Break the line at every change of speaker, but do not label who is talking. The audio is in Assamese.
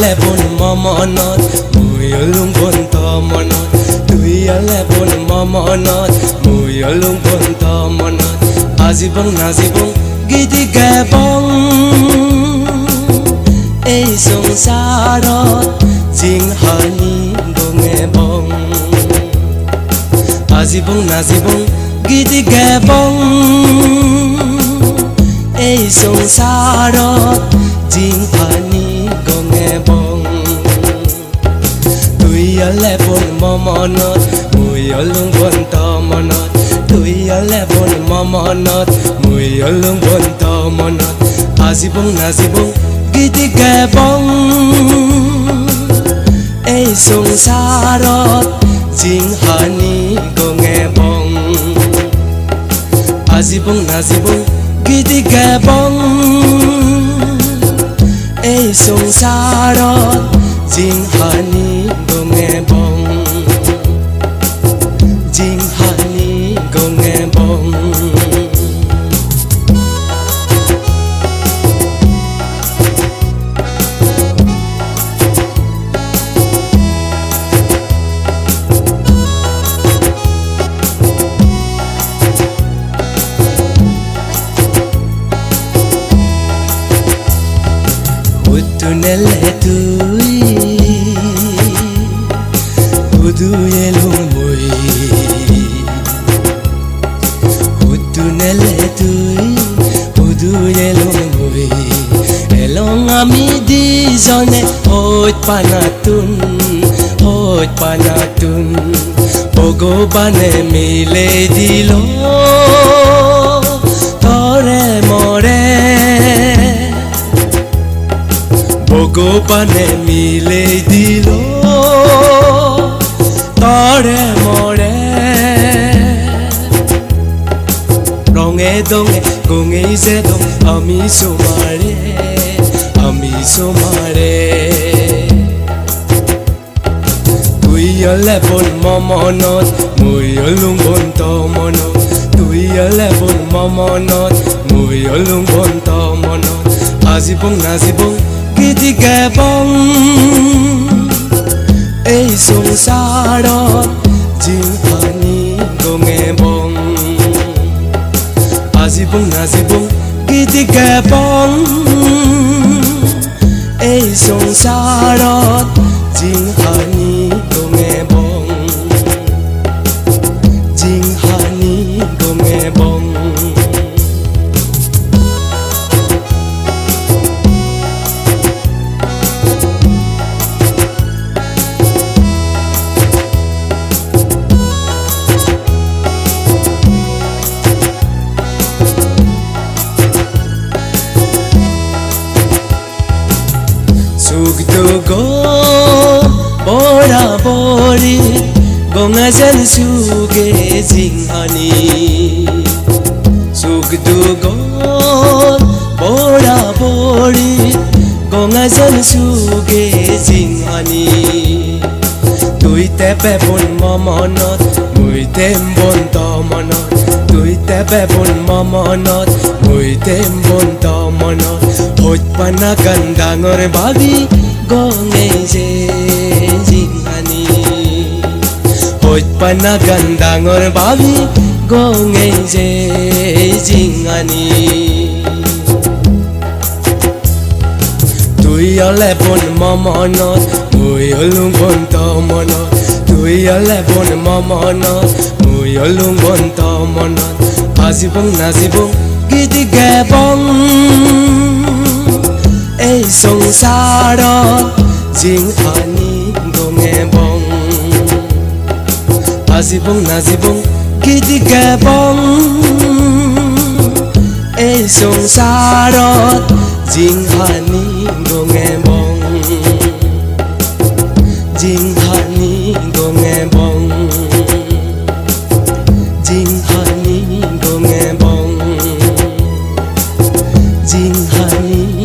লেপন মমনত মুই লুংবন্ত মনত তুই লেপন মমনত মুই লুংবন্ত মনত আজিবং নাজিবং গীতি গাবং এই সংসাৰত জিংহানি গঙেবং আজিবং নাজিবং গীতি গাবং এই সংসাৰত জিংহানি গঙেবং তুই লেপন মমনত মুই লুংবন্ত মনত তুই লেপন মমনত মুই লুংবন্ত মনত আজিবং নাজিবং গীতি গাবং এই সংসাৰত জিংহানি গঙেবং আজিবং নাজিবং গীতি গাবং এই সংসাৰত জিংহানি গঙেবং জিংহানি গঙেবং Tunele tui Udu yelung mui Tunele tui Udu yelung mui Elong ami di zone Hot panatun Pogo bane mile dilo Tore more ভগবানে মিলে দিল তরে মরে রঙে দঙে গঙে যে দং আমি সোমারে তুই লেপন মমনত মুই লুংবন্ত মনত তুই লেপন মমনত মুই লুংবন্ত মনত আজিবং নাজিবং গীতি গাবং এই সংসাৰত জিংহানি গঙেবং আজিবং নাজিবং গীতি গাবং এই সংসাৰত জিংহানি গঙেবং জিংহানি গঙেবং সুখ দুঃখ বরাবরি গঙাজন সুগে জিংহানি সুখ দুঃখ বরাবরি গঙাজন সুগে জিংহানি তুই তেপে বন মমনত মুই তেম বন্ত মনত তুই তেপে বন মমনত মুই তেম বন্ত মনত হইপানা গান ডাঙৰ ভাবি গঙে যে জিংহানি হইপানা গান ডাঙৰ ভাবি গঙে যে জিংহানি তুই লেপন মমনত মুই লুংবন্ত মনত তুই লেপন মমনত মুই লুংবন্ত মনত আজিবং নাজিবং গীতি গাবং এই সংসাৰত জিংহানি গঙেবং আজিবং নাজিবং গীতি গাবং এই সংসাৰত জিংহানি গঙেবং জিংহানি গঙেবং জিংহানি গঙেবং জিংহানি